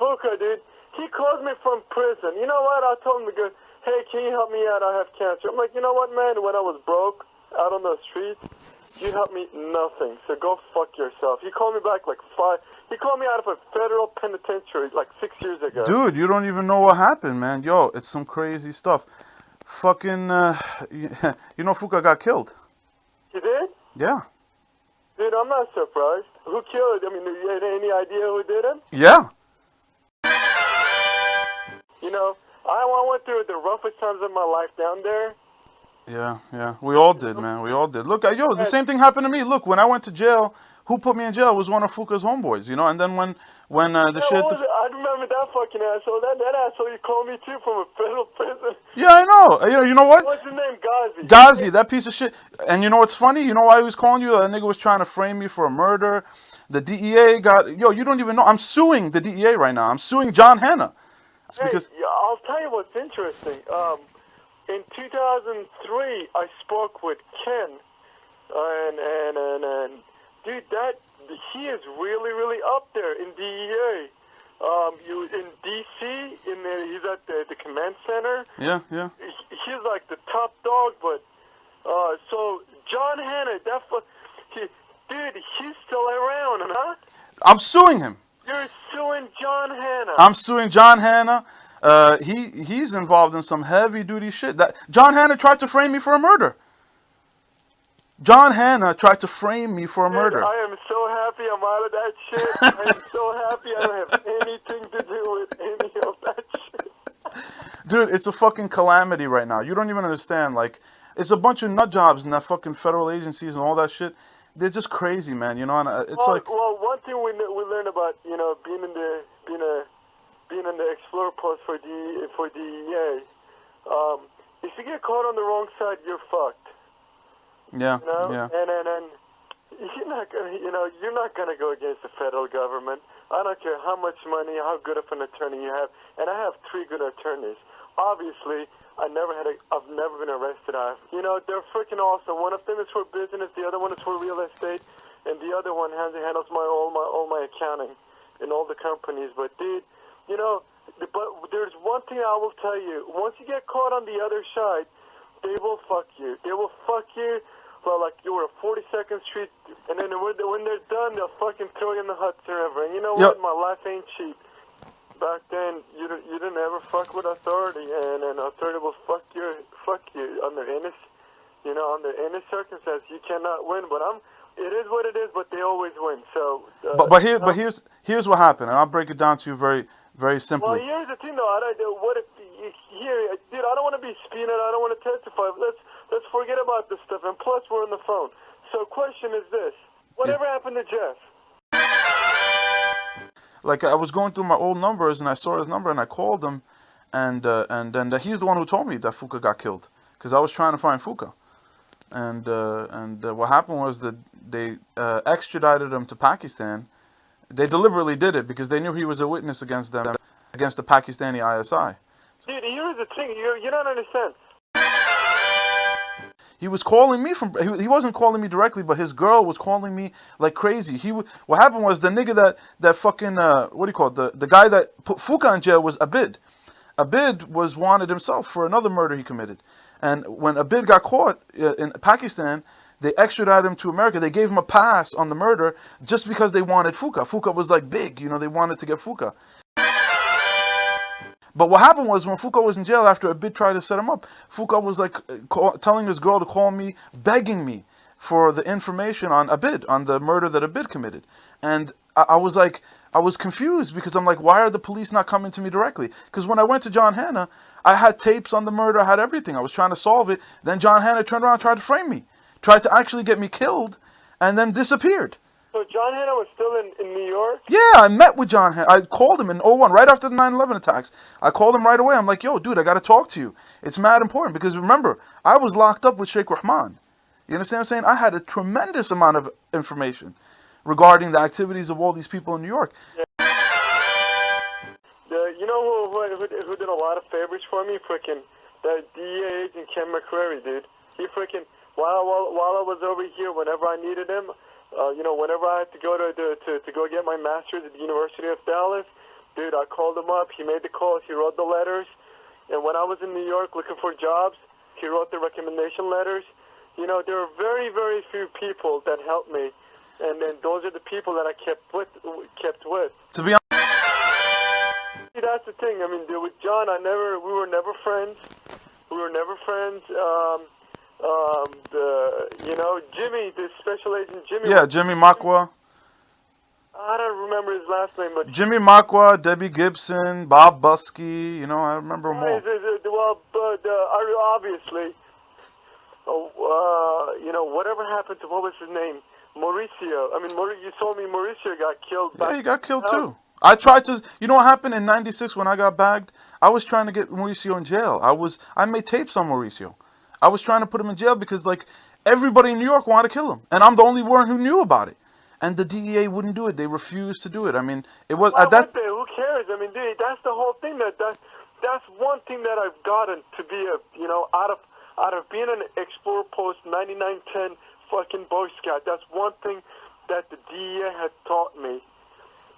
Fuka, dude. He called me from prison. You know what? I told him to go, hey, can you help me out? I have cancer. I'm like, you know what, man? When I was broke out on the streets, you helped me nothing. So go fuck yourself. He called me back he called me out of a federal penitentiary like 6 years ago. Dude, you don't even know what happened, man. Yo, it's some crazy stuff. Fucking, you know Fuka got killed. He did? Yeah. Dude, I'm not surprised. Who killed? I mean, you had any idea who did it? Yeah. You know, I went through the roughest times of my life down there. Yeah. We all did, man. We all did. Look, yo, the same thing happened to me. Look, when I went to jail, who put me in jail was one of Fuka's homeboys, you know? And then when the shit... I remember that fucking asshole. That asshole, he called me too from a federal prison. Yeah, I know. You know what? What's his name? Ghazi. Ghazi, that piece of shit. And you know what's funny? You know why he was calling you? That nigga was trying to frame me for a murder. The DEA got... Yo, you don't even know. I'm suing the DEA right now. I'm suing John Hanna. It's because... I'll tell you what's interesting. In 2003, I spoke with Ken, and dude, he is really, really up there in DEA. In DC, he's at the command center. Yeah. He's like the top dog, but so John Hanna, dude, he's still around, huh? I'm suing him. You're suing John Hanna. I'm suing John Hanna. He's involved in some heavy duty shit. That John Hanna tried to frame me for a murder. John Hanna tried to frame me for a murder. I am so happy I'm out of that shit. I am so happy I don't have anything to do with any of that shit. Dude, it's a fucking calamity right now. You don't even understand. Like, it's a bunch of nut jobs in that fucking federal agencies and all that shit. They're just crazy, man. You know, and it's like. Well, one thing we learned about, you know, being in the Explorer post for DEA, if you get caught on the wrong side, you're fucked. Yeah. You know? Yeah. And you're not gonna go against the federal government. I don't care how much money, how good of an attorney you have, and I have 3 good attorneys. Obviously, I've never been arrested. They're freaking awesome. One of them is for business, the other one is for real estate, and the other one handles all my accounting in all the companies. But dude, you know, but there's one thing I will tell you: once you get caught on the other side, they will fuck you. They will fuck you. Well, like you were at 42nd Street, and then when they're done, they'll fucking throw you in the Hudson River. And you know what? My life ain't cheap. Back then, you didn't ever fuck with authority, and authority will fuck you under any circumstance. You cannot win, but it is what it is. But they always win. So. But here's what happened, and I'll break it down to you very, very simply. Well, here's the thing, though. Dude, I don't want to be subpoenaed. I don't want to testify. Let's forget about this stuff. And plus, we're on the phone. So, question is this: whatever happened to Jeff? Like, I was going through my old numbers, and I saw his number, and I called him, and then he's the one who told me that Fuka got killed, because I was trying to find Fuka, and what happened was that they extradited him to Pakistan. They deliberately did it because they knew he was a witness against the Pakistani ISI. Dude, here's the thing: you don't understand. He was calling me he wasn't calling me directly, but his girl was calling me like crazy. What happened was the nigga that fucking what do you call it? The guy that put Fuka in jail was Abid. Abid was wanted himself for another murder he committed, and when Abid got caught in Pakistan, they extradited him to America. They gave him a pass on the murder just because they wanted Fuka. Fuka was like big, you know. They wanted to get Fuka. But what happened was when Fuka was in jail after Abid tried to set him up, Fuka was like telling his girl to call me, begging me for the information on Abid, on the murder that Abid committed. And I was confused because I'm like, why are the police not coming to me directly? Because when I went to John Hanna, I had tapes on the murder, I had everything. I was trying to solve it. Then John Hanna turned around and tried to frame me, tried to actually get me killed, and then disappeared. So John Hanna was still in New York? Yeah, I met with John Hanna. I called him in 2001, right after the 9/11 attacks. I called him right away. I'm like, yo, dude, I got to talk to you. It's mad important because remember, I was locked up with Sheikh Rahman. You understand what I'm saying? I had a tremendous amount of information regarding the activities of all these people in New York. Yeah. You know who did a lot of favors for me? Freaking the DEA Agent Ken McCreary, dude. He freaking, while I was over here, whenever I needed him, whenever I had to go to go get my master's at the University of Dallas, dude, I called him up. He made the calls. He wrote the letters. And when I was in New York looking for jobs, he wrote the recommendation letters. You know, there are very, very few people that helped me. And then those are the people that I kept with. To be honest, See, that's the thing. I mean, with John, we were never friends. Jimmy, the special agent Jimmy. yeah, Jimmy Mokwa. I don't remember his last name, but Jimmy Mokwa, Debbie Gibson, Bob Busky, you know, I remember them all. well, but obviously, whatever happened to what was his name, Mauricio. I mean, you told me Mauricio got killed. Yeah, he got killed too. I tried to, you know what happened in '96 when I got bagged? I was trying to get Mauricio in jail. I made tapes on Mauricio. I was trying to put him in jail because, like, everybody in New York wanted to kill him, and I'm the only one who knew about it. And the DEA wouldn't do it. They refused to do it. I mean, it was Why at that. would they? Who cares? I mean, that's the whole thing. That's one thing that I've gotten to be out of being an Explorer Post 9910 fucking Boy Scout. That's one thing that the DEA has taught me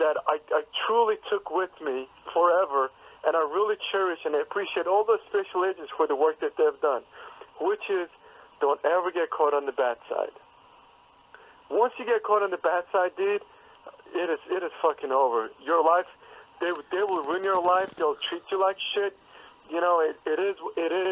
that I truly took with me forever, and I really cherish and I appreciate all those special agents for the work that they've done, which is don't ever get caught on the bad side. Once you get caught on the bad side, dude, it is fucking over. Your life, they will ruin your life. They'll treat you like shit. You know, it is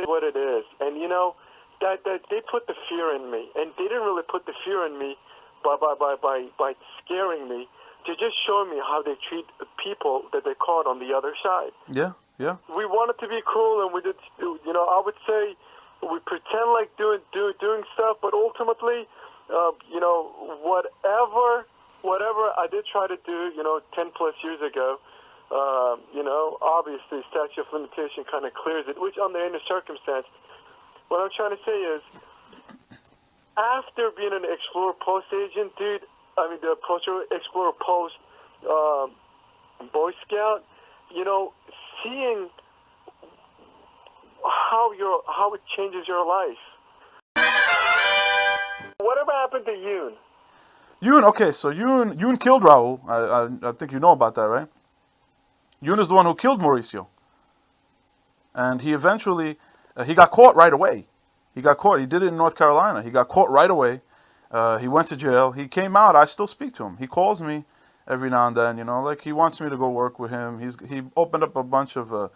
what it is. And you know that they put the fear in me, and they didn't really put the fear in me by scaring me. They just showed me how they treat people that they caught on the other side. Yeah, yeah. We wanted to be cruel, and we did. I would say we pretend like doing stuff, but ultimately. Whatever I did try to do, 10 plus years ago, obviously statute of limitation kind of clears it, which under any circumstance, what I'm trying to say is, after being an Explorer Post agent, dude, the Explorer Post Boy Scout, seeing how it changes your life. Whatever happened to Yoon? Yoon, okay, so Yoon killed Raul. I think you know about that, right? Yoon is the one who killed Mauricio. And he eventually, he got caught right away. He got caught. He did it in North Carolina. He got caught right away. He went to jail. He came out. I still speak to him. He calls me every now and then, like he wants me to go work with him. He opened up a bunch of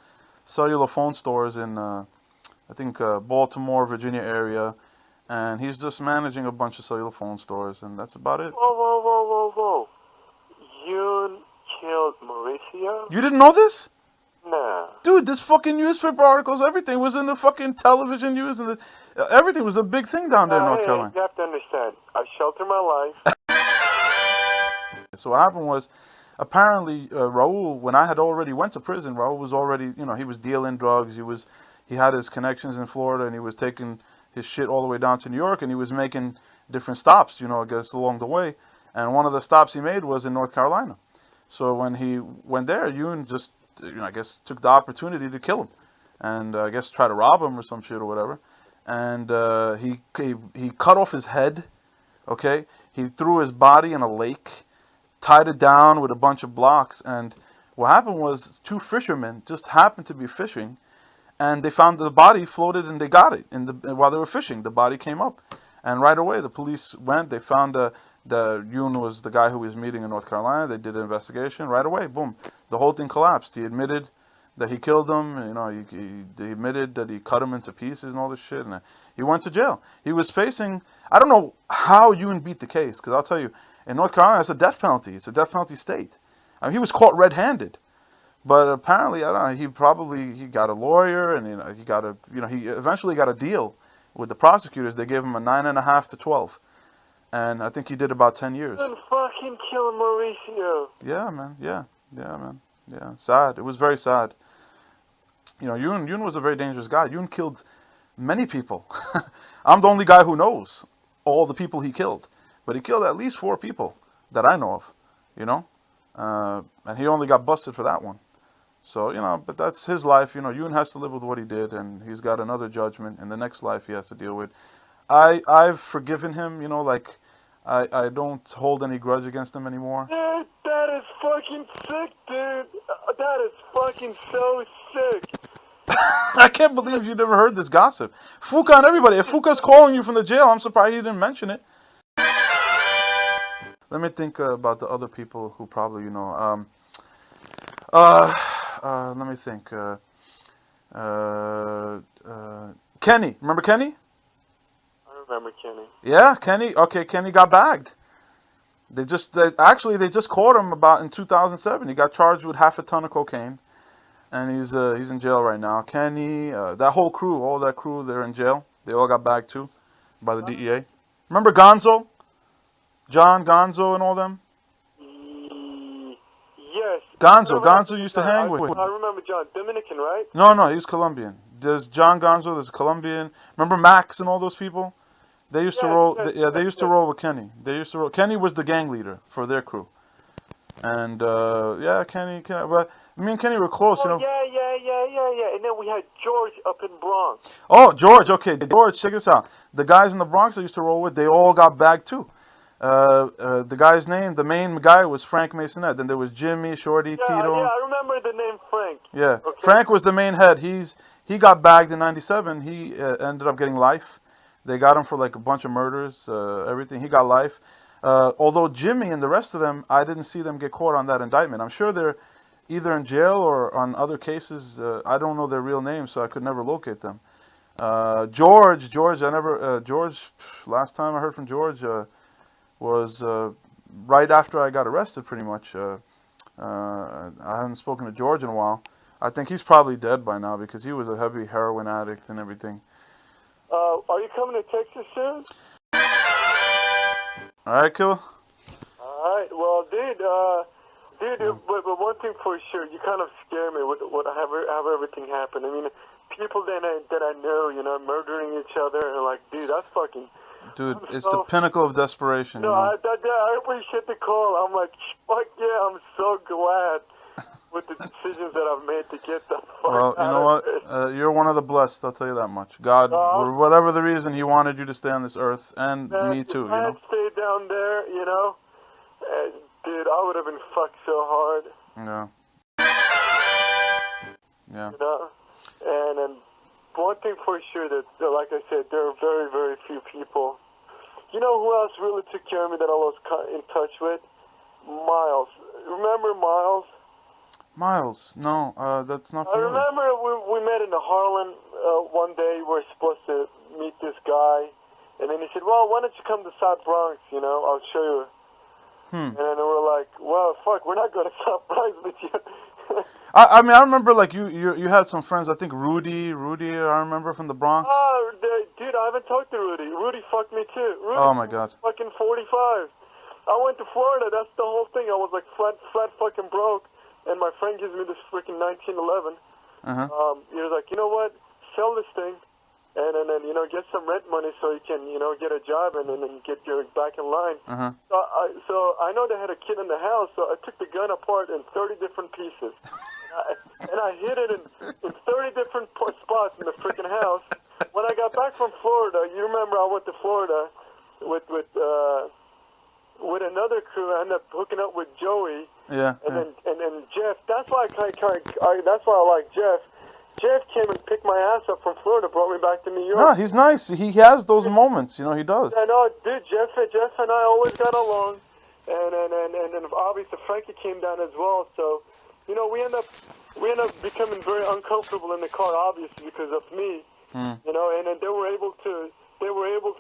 cellular phone stores in, I think, Baltimore, Virginia area. And he's just managing a bunch of cellular phone stores, and that's about it. Whoa. Yoon killed Mauricio? You didn't know this? Nah. Dude, this fucking newspaper articles, everything was in the fucking television news, and everything was a big thing down there in North Carolina. You have to understand, I sheltered my life. So what happened was, apparently, Raul, when I had already went to prison, Raul was already, he was dealing drugs, he had his connections in Florida, and he was taking his shit all the way down to New York, and he was making different stops, I guess, along the way. And one of the stops he made was in North Carolina. So when he went there, Yoon just, I guess, took the opportunity to kill him. And I guess try to rob him or some shit or whatever. And he cut off his head, okay? He threw his body in a lake, tied it down with a bunch of blocks. And what happened was 2 fishermen just happened to be fishing, and they found the body floated, and they got it while they were fishing. The body came up, and right away the police went. They found the Yoon was the guy who was meeting in North Carolina. They did an investigation right away. Boom, the whole thing collapsed. He admitted that he killed them. He admitted that he cut him into pieces and all this shit. And he went to jail. He was facing. I don't know how Yoon beat the case, because I'll tell you, in North Carolina it's a death penalty. It's a death penalty state. He was caught red-handed. But apparently, I don't know, he got a lawyer, and he eventually got a deal with the prosecutors. They gave him a 9.5 to 12. And I think he did about 10 years. And fucking kill Mauricio. Yeah, man. Yeah, man. Yeah, sad. It was very sad. Yoon was a very dangerous guy. Yoon killed many people. I'm the only guy who knows all the people he killed. But he killed at least 4 people that I know of, and he only got busted for that one. So, but that's his life. Yoon has to live with what he did, and he's got another judgment in the next life he has to deal with. I've forgiven him, I don't hold any grudge against him anymore. Dude, that is fucking sick, dude. That is fucking so sick. I can't believe you never heard this gossip. Fuka and everybody. If Fuka's calling you from the jail, I'm surprised he didn't mention it. Let me think about the other people who probably, let me think. Kenny. Remember Kenny? I remember Kenny. Yeah, Kenny. Okay, Kenny got bagged. They just caught him about in 2007. He got charged with half a ton of cocaine, and he's in jail right now. Kenny, that whole crew, all that crew, they're in jail. They all got bagged too by the DEA. Remember Gonzo? John Gonzo and all them? Yes. Gonzo used to hang with. I remember John. Dominican, right? No, he's Colombian. There's John Gonzo, there's Colombian. Remember Max and all those people? They used to roll. They used to roll with Kenny. Kenny was the gang leader for their crew. And Kenny. But me and Kenny were close, Yeah. And then we had George up in Bronx. Oh, George. Okay, George. Check this out. The guys in the Bronx I used to roll with, they all got bagged too. The guy's name, the main guy was Frank Masonette. Then there was Jimmy, Shorty, Tito. Yeah, I remember the name Frank. Yeah, okay. Frank was the main head. He got bagged in '97. He ended up getting life. They got him for like a bunch of murders, everything. He got life. Although Jimmy and the rest of them, I didn't see them get caught on that indictment. I'm sure they're either in jail or on other cases. I don't know their real names, so I could never locate them. George, last time I heard from George was right after I got arrested, pretty much. I haven't spoken to George in a while. I think he's probably dead by now because he was a heavy heroin addict and everything. Are you coming to Texas soon? All right, Killer? All right. Well, dude, but one thing for sure, you kind of scare me with how everything happened. I mean, people that I know, murdering each other, and like, dude, that's fucking... Dude, it's the pinnacle of desperation. No, I appreciate the call. I'm like, fuck yeah, I'm so glad with the decisions that I've made to get the fuck Well, you know what? You're one of the blessed, I'll tell you that much. God, for whatever the reason, He wanted you to stay on this earth, and me too, If I had stayed down there, dude, I would have been fucked so hard. Yeah. Yeah. And one thing for sure that, like I said, there are very, very few people. You know who else really took care of me that I was in touch with? Miles. Remember Miles? Miles? No, that's not familiar. I remember we met in Harlan one day. We were supposed to meet this guy. And then he said, well, why don't you come to South Bronx, I'll show you. And then we're like, well, fuck, we're not going to South Bronx with you. I mean, I remember, like, you had some friends, I think Rudy, I remember, from the Bronx. Oh, dude, I haven't talked to Rudy. Rudy fucked me, too. Rudy, oh, my God. Fucking 45. I went to Florida. That's the whole thing. I was, like, flat fucking broke. And my friend gives me this freaking 1911. He was like, you know what? Sell this thing. And then, get some rent money so you can, get a job and then get your back in line. So I know they had a kid in the house, so I took the gun apart in 30 different pieces. And I hid it in 30 different spots in the freaking house. When I got back from Florida, you remember I went to Florida with another crew. I ended up hooking up with Joey. Yeah. And Jeff. That's why I like Jeff. Jeff came and picked my ass up from Florida, brought me back to New York. No, he's nice. He has those moments, he does. I know, dude. Jeff and I always got along, and obviously Frankie came down as well. So, we end up becoming very uncomfortable in the car, obviously because of me. And then they were able to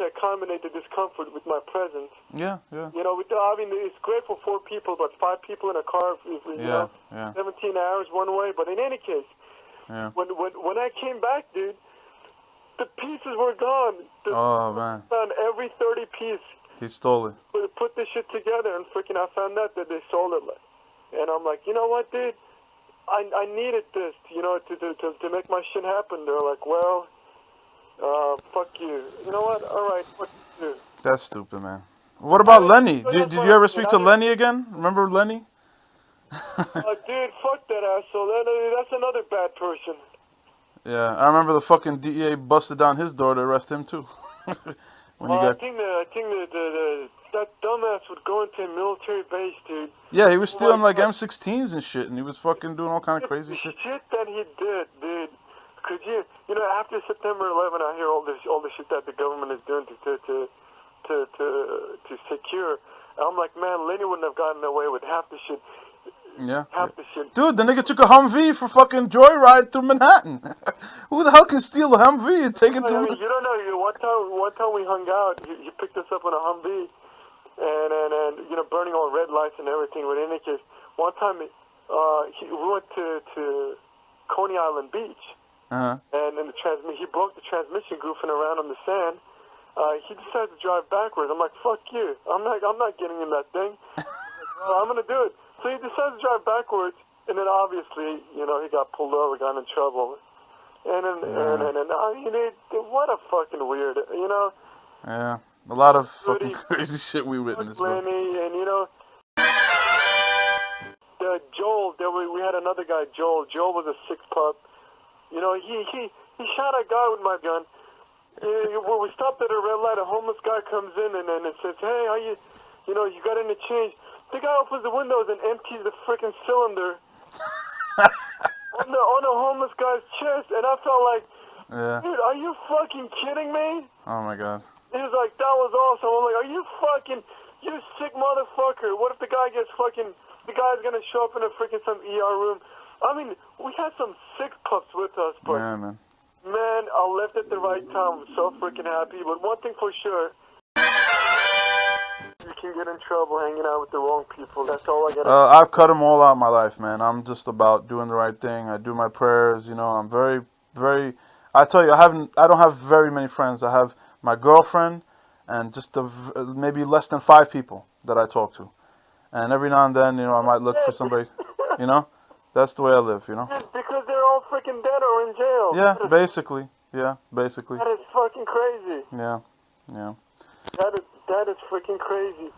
accommodate the discomfort with my presence. Yeah. It's great for 4 people, but 5 people in a car, 17 hours one way. But in any case. Yeah. When I came back, dude, the pieces were gone. Oh, man. Found every 30 piece. He stole it. Put this shit together, and freaking I found out that they sold it. And I'm like, you know what, dude? I needed this, to make my shit happen. They're like, well, fuck you. You know what? All right, fuck you. That's stupid, man. What about Lenny? Did you ever speak to Lenny again? Remember Lenny? Dude, fuck that asshole. That's another bad person. Yeah, I remember the fucking DEA busted down his door to arrest him too. I think the that dumbass would go into a military base, dude. Yeah, he was stealing like God. M16s and shit, and he was fucking doing all kind of crazy shit. Shit that he did, dude. Could you know, after September 11, I hear all the shit that the government is doing to secure. And I'm like, man, Lenny wouldn't have gotten away with half the shit. Yeah. Half the shit. Dude, the nigga took a Humvee for fucking joyride through Manhattan. Who the hell can steal a Humvee and take it through? I mean, you don't know. One time we hung out, he picked us up on a Humvee, and you know, burning all red lights and everything. But in any case, one time we went to Coney Island Beach, and in he broke the transmission goofing around on the sand. He decided to drive backwards. I'm like, fuck you. I'm not getting in that thing. Well, I'm gonna do it. So he decided to drive backwards, and then obviously, you know, he got pulled over, got in trouble. And I mean, what a fucking weird, you know. Yeah, a lot of fucking crazy shit we witnessed, bro. Lenny, and you know, Joel. We had another guy, Joel. Joel was a six pup. You know, he shot a guy with my gun. When we stopped at a red light, a homeless guy comes in and it says, "Hey, how you know, you got any change?" The guy opens the windows and empties the freaking cylinder on the homeless guy's chest, and I felt like, dude, are you fucking kidding me? Oh my god. He was like, that was awesome. I'm like, are you sick motherfucker? What if the guy's gonna show up in a freaking some ER room? I mean, we had some sick pups with us, but yeah, man, I left at the right time. I'm so freaking happy. But one thing for sure, you can get in trouble hanging out with the wrong people. That's all I got. I've cut them all out of my life, man. I'm just about doing the right thing. I do my prayers, you know. I'm very, very. I tell you, I don't have very many friends. I have my girlfriend and just maybe less than 5 people that I talk to. And every now and then, you know, I might look for somebody. You know, that's the way I live. You know. Because they're all freaking dead or in jail. Yeah, basically. Yeah, basically. That is fucking crazy. Yeah, yeah. That is freaking crazy.